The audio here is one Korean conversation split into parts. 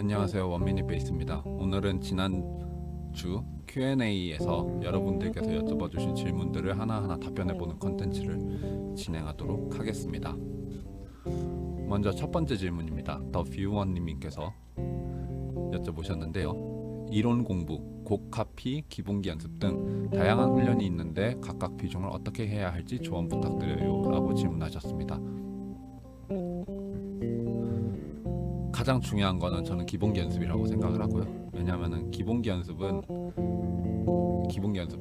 안녕하세요. 원미닛 베이스입니다. 오늘은 지난주 Q&A에서 여러분들께서 여쭤봐 주신 질문들을 하나하나 답변해보는 컨텐츠를 진행하도록 하겠습니다. 먼저 첫 번째 질문입니다. 더 뷰원님께서 여쭤보셨는데요. 이론 공부, 곡 카피, 기본기 연습 등 다양한 훈련이 있는데 각각 비중을 어떻게 해야 할지 조언 부탁드려요 라고 질문하셨습니다. 가장 중요한 거는 저는 기본기 연습이라고 생각을 하고요. 왜냐하면 기본기 연습,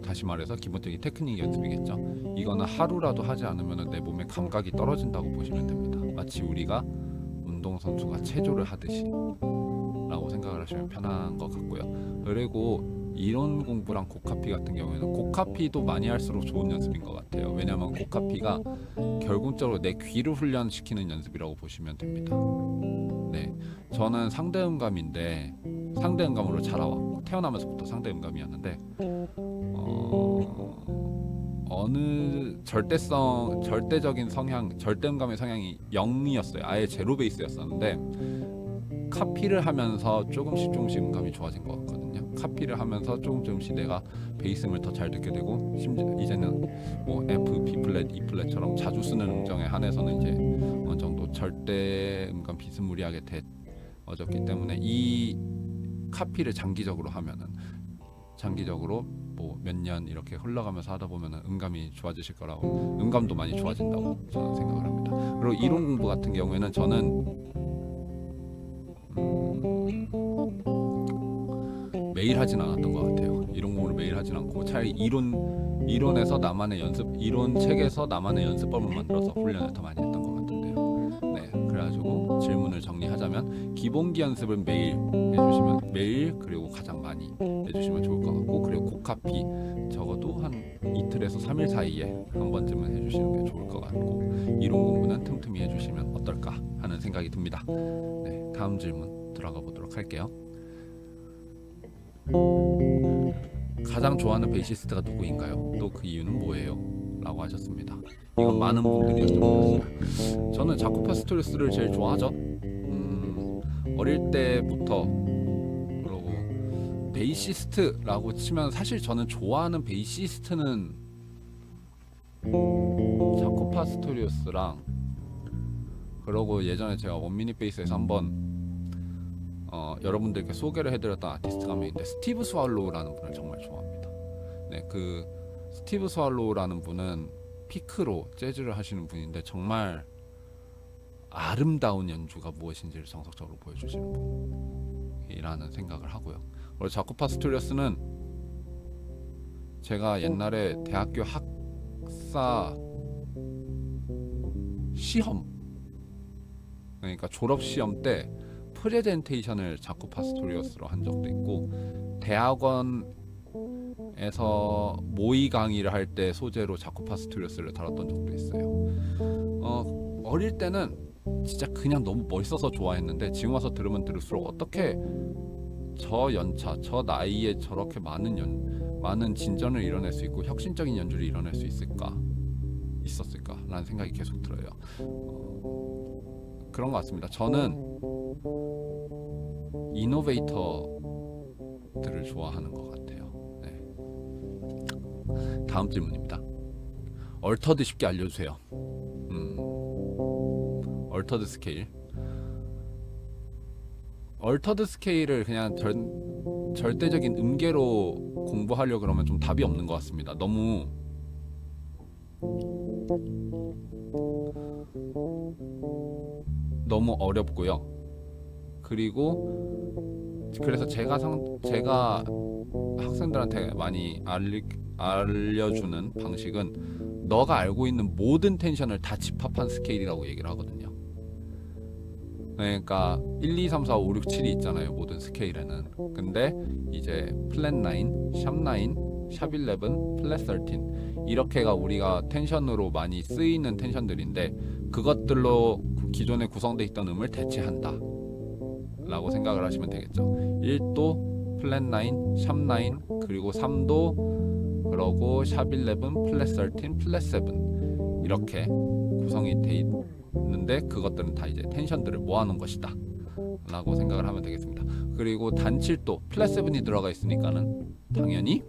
다시 말해서 기본적인 테크닉 연습이겠죠. 이거는 하루라도 하지 않으면 내 몸의 감각이 떨어진다고 보시면 됩니다. 마치 우리가 운동선수가 체조를 하듯이 라고 생각을 하시면 편한 것 같고요. 그리고 이론 공부랑 곡카피 같은 경우에는 곡카피도 많이 할수록 좋은 연습인 것 같아요. 왜냐하면 곡카피가 결국적으로 내 귀를 훈련시키는 연습이라고 보시면 됩니다. 네, 저는 상대음감인데 상대음감으로 자라왔고 태어나면서부터 상대음감이었는데 어느 절대적인 성향, 절대음감의 성향이 0이었어요. 아예 제로 베이스였었는데 카피를 하면서 조금씩 음감이 좋아진 것 같거든요. 카피를 하면서 조금씩 내가 베이스음을 더 잘 듣게 되고, 심지어 이제는 뭐 F, B 플랫, E 플랫처럼 자주 쓰는 음정에 한해서는 이제 어느 정도 절대 음감 비스무리하게 되어졌기 때문에 이 카피를 장기적으로 하면은 뭐 몇 년 이렇게 흘러가면서 하다 보면은 음감이 좋아지실 거라고, 음감도 많이 좋아진다고 저는 생각을 합니다. 그리고 이론 공부 같은 경우에는 저는 매일 하진 않았던 것 같아요. 이론 공부를 매일 하진 않고 차라리 이론에서 나만의 이론 책에서 나만의 연습법을 만들어서 훈련을 더 많이 했던 것 같은데요. 네, 그래가지고 질문을 정리하자면 기본기 연습은 매일 그리고 가장 많이 해주시면 좋을 것 같고, 그리고 곡카피 적어도 한 이틀에서 3일 사이에 한 번쯤은 해주시는 게 좋을 것 같고, 이론 공부는 틈틈이 해주시면 어떨까 하는 생각이 듭니다. 네, 다음 질문 들어가 보도록 할게요. 가장 좋아하는 베이시스트가 누구인가요? 또 그 이유는 뭐예요? 라고 하셨습니다. 이건 많은 분들이 여쭤보셨어요. 저는 자코 파스토리우스를 제일 좋아하죠. 어릴 때부터. 그러고 베이시스트라고 치면 사실 저는 좋아하는 베이시스트는 자코 파스토리우스랑, 그러고 예전에 제가 원미닛 베이스에서 한번 여러분들께 소개를 해드렸던 아티스트가 한 명인데 스티브 스왈로우라는 분을 정말 좋아합니다. 네, 그 스티브 스왈로우라는 분은 피크로 재즈를 하시는 분인데 정말 아름다운 연주가 무엇인지를 정석적으로 보여주시는 분이라는 생각을 하고요. 그리고 자코 파스토리우스는 제가 옛날에 대학교 학사 시험, 그러니까 졸업 시험 때 프레젠테이션을 자코 파스토리우스로 한 적도 있고, 대학원에서 모의 강의를 할 때 소재로 자코 파스토리우스를 다뤘던 적도 있어요. 어릴 때는 진짜 그냥 너무 멋있어서 좋아했는데 지금 와서 들으면 들을수록 어떻게 저 연차, 저 나이에 저렇게 많은 진전을 이뤄낼 수 있고 혁신적인 연주를 이뤄낼 수 있었을까라는 생각이 계속 들어요. 그런 것 같습니다. 저는 이노베이터들을 좋아하는 것 같아요. 네. 다음 질문입니다. 얼터드 쉽게 알려주세요. 얼터드 스케일을 그냥 절대적인 음계로 공부하려고 그러면 좀 답이 없는 것 같습니다. 너무 어렵고요. 그래서 제가 학생들한테 많이 알려주는 방식은 너가 알고 있는 모든 텐션을 다 집합한 스케일이라고 얘기를 하거든요. 그러니까 1, 2, 3, 4, 5, 6, 7이 있잖아요, 모든 스케일에는. 근데 이제 플랫 9, 샵 9, 샵 11, 플랫 13 이렇게가 우리가 텐션으로 많이 쓰이는 텐션들인데, 그것들로 기존에 구성되어 있던 음을 대체한다 라고 생각을 하시면 되겠죠. 1도 플랫 9, 샵 9, 그리고 3도, 그러고 샵 11, 플랫 13, 플랫 7 이렇게 구성이 돼 있는데, 그것들은 다 이제 텐션들을 모아놓은 것이다 라고 생각을 하면 되겠습니다. 그리고 단칠도 플랫 7이 들어가 있으니까는 당연히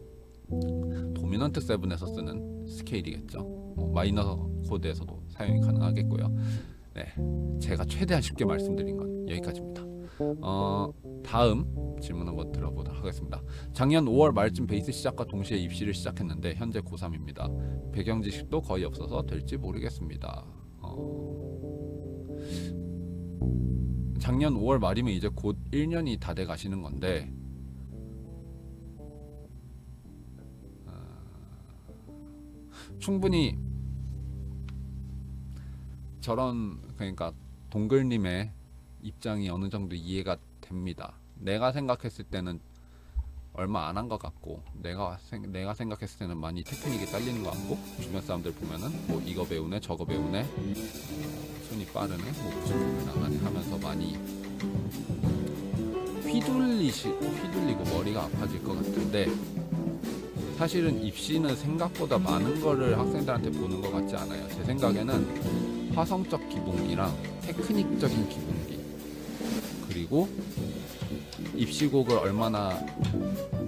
도미넌트 7에서 쓰는 스케일이겠죠. 마이너 코드에서도 사용이 가능하겠고요. 네, 제가 최대한 쉽게 말씀드린 건 여기까지입니다. 다음 질문 한번 들어보도록 하겠습니다. 작년 5월 말쯤 베이스 시작과 동시에 입시를 시작했는데 현재 고3입니다. 배경 지식도 거의 없어서 될지 모르겠습니다. 작년 5월 말이면 이제 곧 1년이 다 돼 가시는 건데 충분히 저런 그러니까 동글님의 입장이 어느 정도 이해가 됩니다. 내가 생각했을 때는 얼마 안 한 것 같고 내가 생각했을 때는 많이 테크닉이 딸리는 것 같고 주변 사람들 보면은 뭐 이거 배우네 저거 배우네 손이 빠르네 뭐 무슨 공부 나가네 하면서 많이 휘둘리고 머리가 아파질 것 같은데 사실은 입시는 생각보다 많은 거를 학생들한테 보는 것 같지 않아요. 제 생각에는 화성적 기본기랑 테크닉적인 기본기 그리고 입시곡을 얼마나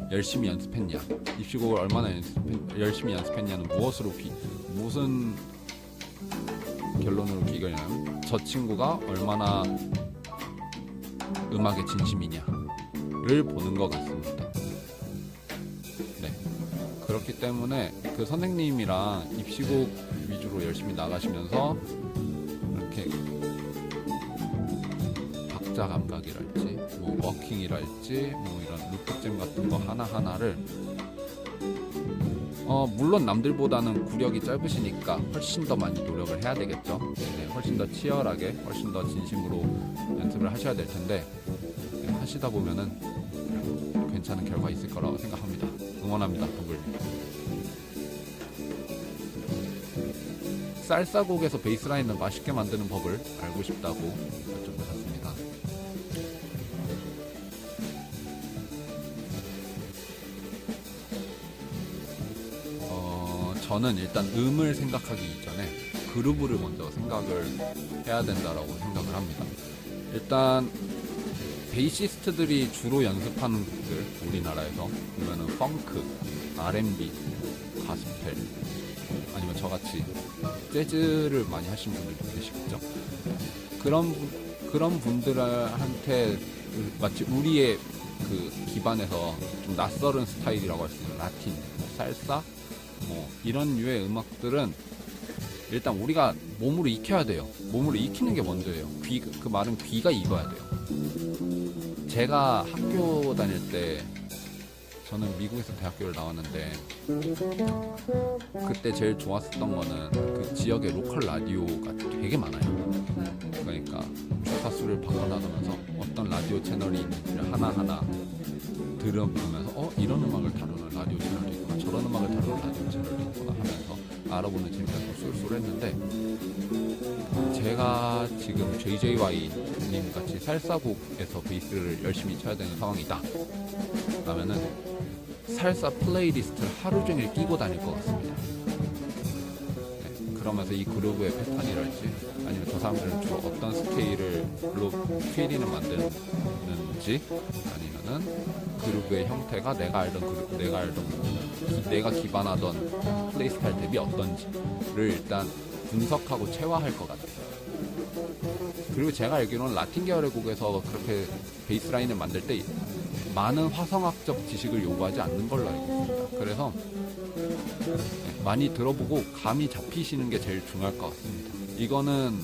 열심히 연습했냐 입시곡을 얼마나 열심히 연습했냐는 무슨 결론으로 귀결하냐면 저 친구가 얼마나 음악에 진심이냐를 보는 것 같습니다. 네, 그렇기 때문에 그 선생님이랑 입시곡 위주로 열심히 나가시면서 이렇게 박자 감각이랄지 뭐 워킹이랄지 뭐 이런 루프잼 같은 거 하나하나를 물론 남들보다는 구력이 짧으시니까 훨씬 더 많이 노력을 해야 되겠죠. 네, 훨씬 더 치열하게 훨씬 더 진심으로 연습을 하셔야 될 텐데 네, 하시다 보면은 괜찮은 결과 있을 거라고 생각합니다. 응원합니다, 동글. 쌀쌀곡에서 베이스라인을 맛있게 만드는 법을 알고 싶다고 여쭤보셨습니다. 저는 일단 음을 생각하기 이전에 그루브를 먼저 생각을 해야 된다라고 생각을 합니다. 일단 베이시스트들이 주로 연습하는 곡들 우리나라에서 보면은 펑크, R&B, 가스펠 아니면 저같이 재즈를 많이 하시는 분들도 계시겠죠. 그런 분들한테 마치 우리의 그 기반에서 좀 낯설은 스타일이라고 할 수 있는 라틴, 살사 뭐 이런 류의 음악들은 일단 우리가 몸으로 익혀야 돼요. 몸으로 익히는 게 먼저예요. 그 말은 귀가 익어야 돼요. 제가 학교 다닐 때 저는 미국에서 대학교를 나왔는데 그때 제일 좋았었던 거는 그 지역의 로컬 라디오가 되게 많아요. 그러니까 주파수를 바꿔나가면서 어떤 라디오 채널이 있는지를 하나하나 들어보면서 이런 음악을 다루는 라디오 채널도 있구나 저런 음악을 다루는 라디오 채널도 있구나 하면서 알아보는 재미가 더 쏠쏠했는데 제가 지금 JJY님 같이 살사곡에서 베이스를 열심히 쳐야 되는 상황이다 라면은 살사 플레이리스트를 하루 종일 끼고 다닐 것 같습니다. 네, 그러면서 이 그루브의 패턴이랄지 아니면 저 사람들은 주로 어떤 스케일로 필리는 만드는지 아니면은 그루브의 형태가 내가 기반하던 플레이 스타일 대비 어떤지를 일단 분석하고 체화할 것 같아요. 그리고 제가 알기로는 라틴 계열의 곡에서 그렇게 베이스라인을 만들 때 많은 화성학적 지식을 요구하지 않는 걸로 알고 있습니다. 그래서 많이 들어보고 감이 잡히시는 게 제일 중요할 것 같습니다. 이거는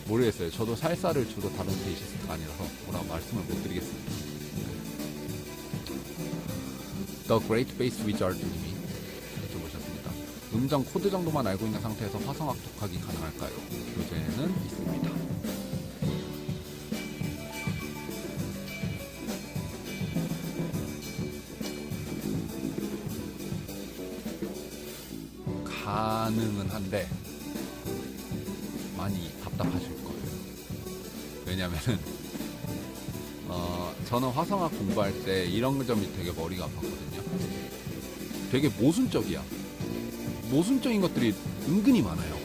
모르겠어요. 저도 살사를 주로 다룬 베이시스트가 아니라서 뭐라고 말씀을 못 드리겠습니다. The Great Bass Wizard 님이 여쭤보셨습니다. 음정 코드 정도만 알고 있는 상태에서 화성학 독학이 가능할까요? 교재는 있습니다. 가능은 한데 많이 답답하실 거예요. 왜냐면은 저는 화성학 공부할 때 이런 점이 되게 머리가 아팠거든요. 되게 모순적이야. 모순적인 것들이 은근히 많아요.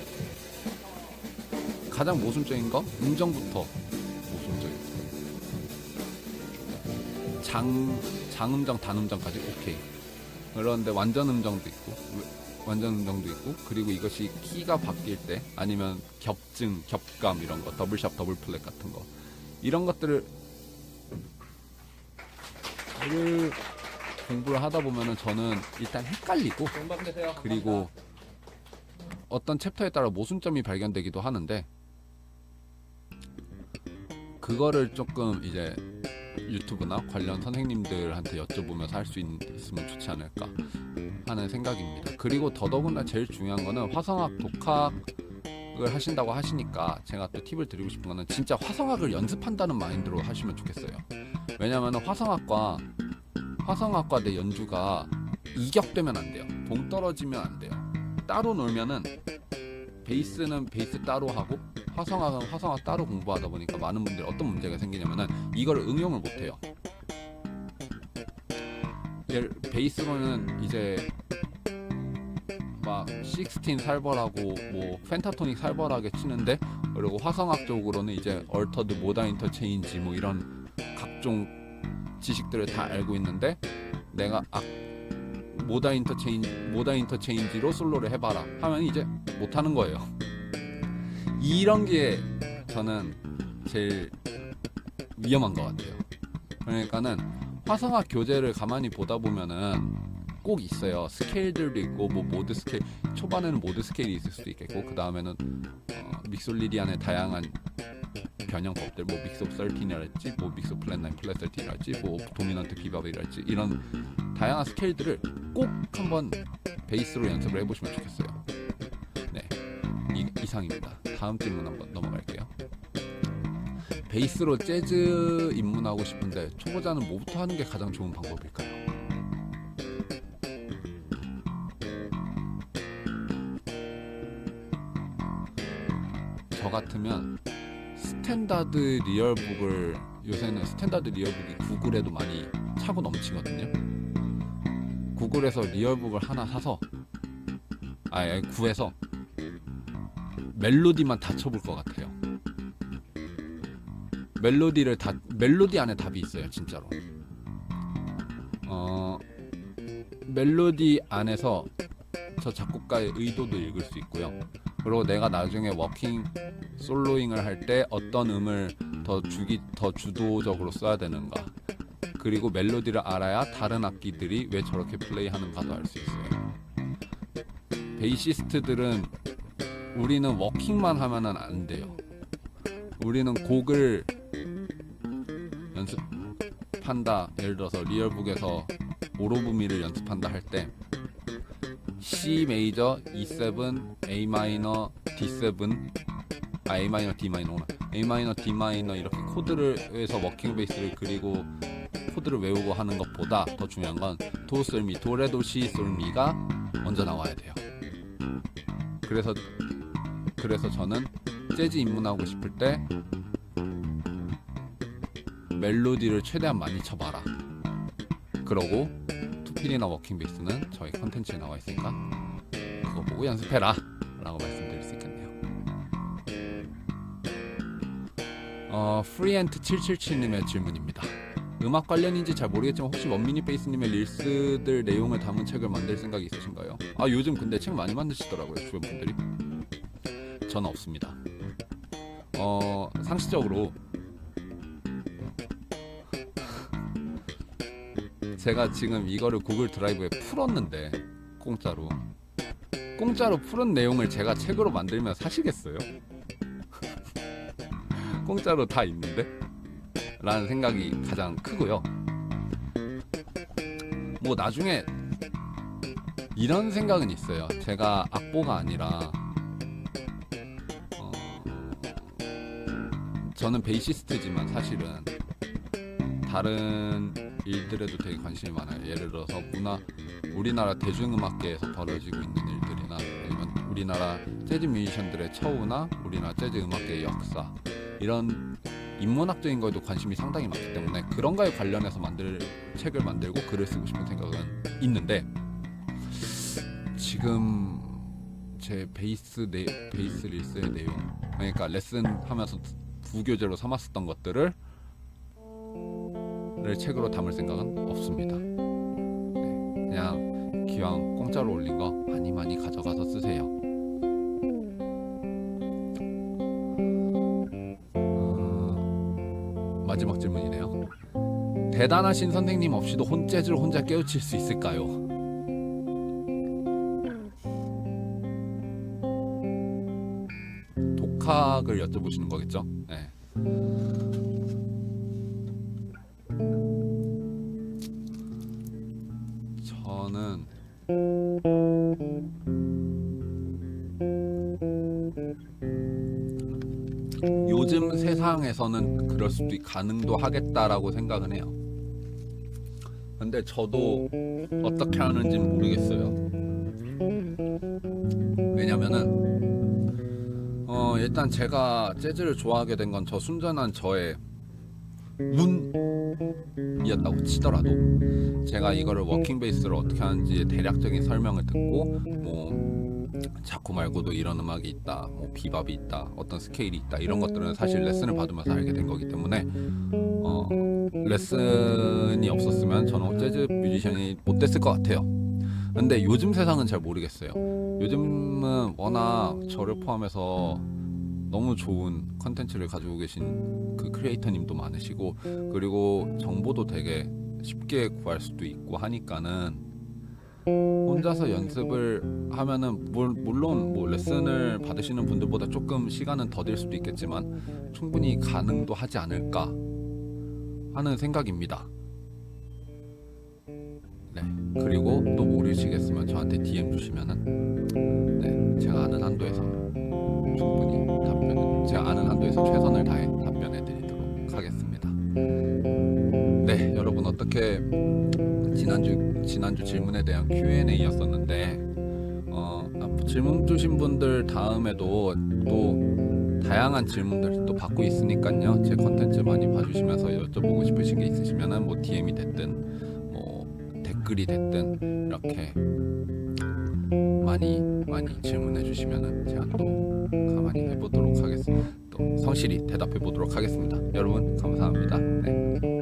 가장 모순적인 거 음정부터 모순적이고 장음정, 단음정까지 오케이. 그런데 완전 음정도 있고, 그리고 이것이 키가 바뀔 때 아니면 겹증, 겹감 이런 거, 더블샵, 더블 플랫 같은 거, 이런 것들을 공부를 하다 보면은 저는 일단 헷갈리고, 그리고 어떤 챕터에 따라 모순점이 발견되기도 하는데, 그거를 조금 이제 유튜브나 관련 선생님들한테 여쭤보면서 할 수 있으면 좋지 않을까 하는 생각입니다. 그리고 더더군다나 제일 중요한 거는 화성학, 독학을 하신다고 하시니까 제가 또 팁을 드리고 싶은 거는 진짜 화성학을 연습한다는 마인드로 하시면 좋겠어요. 왜냐면 화성학과 내 연주가 이격되면 안 돼요. 동떨어지면 안 돼요. 따로 놀면은 베이스는 베이스 따로 하고 화성학은 화성학 따로 공부하다 보니까 많은 분들이 어떤 문제가 생기냐면은 이걸 응용을 못해요. 베이스로는 이제 막 16 살벌하고 뭐 펜타토닉 살벌하게 치는데, 그리고 화성학 쪽으로는 이제 얼터드, 모다 인터체인지 뭐 이런 각종 지식들을 다 알고 있는데, 내가 모다 인터체인지로 솔로를 해봐라 하면 이제 못하는 거예요. 이런 게 저는 제일 위험한 것 같아요. 그러니까는 화성학 교재를 가만히 보다 보면은 꼭 있어요. 스케일들도 있고, 뭐 모드 스케일, 초반에는 모드 스케일이 있을 수도 있겠고, 그 다음에는 믹솔리디안의 다양한 변형법들, 뭐 믹스 오브 13이랄지, 뭐 믹스 오브 플랫 9, 플랫 13이랄지, 뭐 도미넌트 비밥이랄지, 이런 다양한 스케일들을 꼭 한번 베이스로 연습을 해보시면 좋겠어요. 네, 이상입니다. 다음 질문 한번 넘어갈게요. 베이스로 재즈 입문하고 싶은데 초보자는 뭐부터 하는 게 가장 좋은 방법일까요? 저 같으면 스탠다드 리얼북을, 요새는 스탠다드 리얼북이 구글에도 많이 차고 넘치거든요. 구글에서 리얼북을 하나 사서 구해서 멜로디만 다 쳐볼 것 같아요. 멜로디 안에 답이 있어요, 진짜로. 멜로디 안에서 저 작곡가의 의도도 읽을 수 있고요. 그리고 내가 나중에 워킹 솔로잉을 할 때 어떤 음을 더 주도적으로 써야 되는가, 그리고 멜로디를 알아야 다른 악기들이 왜 저렇게 플레이하는가도 알 수 있어요. 베이시스트들은 우리는 워킹만 하면은 안 돼요. 우리는 곡을 연습한다. 예를 들어서 리얼북에서 오로브미를 연습한다 할 때 C 메이저, E7, A 마이너, D7, A 마이너, D 마이너, A 마이너, D 마이너 이렇게 코드를 해서 워킹 베이스를 그리고 코드를 외우고 하는 것보다 더 중요한 건 도, 솔, 미, 도, 레, 도, 시, 솔, 미가 먼저 나와야 돼요. 그래서 저는 재즈 입문하고 싶을 때 멜로디를 최대한 많이 쳐봐라. 그러고 투필이나 워킹 베이스는 저희 컨텐츠에 나와 있으니까 그거 보고 연습해라 라고 말씀드릴 수 있겠네요. 프리엔트 777님의 질문입니다. 음악 관련인지 잘 모르겠지만 혹시 원미니 베이스님의 릴스들 내용을 담은 책을 만들 생각이 있으신가요? 요즘 근데 책 많이 만드시더라고요, 주변 분들이. 저는 없습니다. 상식적으로 제가 지금 이거를 구글 드라이브에 풀었는데 공짜로 풀은 내용을 제가 책으로 만들면 사시겠어요? 공짜로 다 있는데? 라는 생각이 가장 크고요. 뭐 나중에 이런 생각은 있어요. 제가 악보가 아니라 저는 베이시스트지만 사실은 다른 일들에도 되게 관심이 많아요. 예를 들어서 우리나라 대중음악계에서 벌어지고 있는 일들이나 아니면 우리나라 재즈 뮤지션들의 처우나 우리나라 재즈 음악계의 역사, 이런 인문학적인 거에도 관심이 상당히 많기 때문에 그런 거에 관련해서 책을 만들고 글을 쓰고 싶은 생각은 있는데, 지금 제 베이스 릴스의 내용, 그러니까 레슨 하면서 부교재로 삼았었던 것들을 를 책으로 담을 생각은 없습니다. 네, 그냥 기왕 공짜로 올린 거 많이 많이 가져가서 쓰세요. 마지막 질문이네요. 대단하신 선생님 없이도 재즈를 혼자 깨우칠 수 있을까요? 독학을 여쭤보시는 거겠죠? 네. 저는 요즘 세상에서는 그럴 수도 가능도 하겠다라고 생각은 해요. 근데 저도 어떻게 하는지는 모르겠어요. 왜냐면은 일단 제가 재즈를 좋아하게 된 건 저 순전한 저의 눈이었다고 치더라도 제가 이거를 워킹 베이스로 어떻게 하는지 대략적인 설명을 듣고 뭐 자쿠 말고도 이런 음악이 있다, 뭐 비밥이 있다, 어떤 스케일이 있다, 이런 것들은 사실 레슨을 받으면서 알게 된 거기 때문에 레슨이 없었으면 저는 재즈 뮤지션이 못 됐을 것 같아요. 근데 요즘 세상은 잘 모르겠어요. 요즘은 워낙 저를 포함해서 너무 좋은 컨텐츠를 가지고 계신 그 크리에이터님도 많으시고, 그리고 정보도 되게 쉽게 구할 수도 있고 하니까는 혼자서 연습을 하면은 물론 뭐 레슨을 받으시는 분들보다 조금 시간은 더딜 수도 있겠지만 충분히 가능도 하지 않을까 하는 생각입니다. 네, 그리고 또 모르시겠으면 저한테 DM 주시면은 네, 제가 아는 한도에서 충분히 제가 아는 한도에서 최선을 다해 답변해 드리도록 하겠습니다. 네, 여러분 어떻게 지난주 질문에 대한 Q&A였었는데 질문 주신 분들 다음에도 또 다양한 질문들 또 받고 있으니까요. 제 컨텐츠 많이 봐주시면서 여쭤보고 싶으신 게 있으시면은 뭐 DM이 됐든 뭐 댓글이 됐든 이렇게 많이 질문해 주시면은 제가 또 가만히 해보도록 하겠습니다. 또 성실히 대답해 보도록 하겠습니다. 여러분 감사합니다. 네.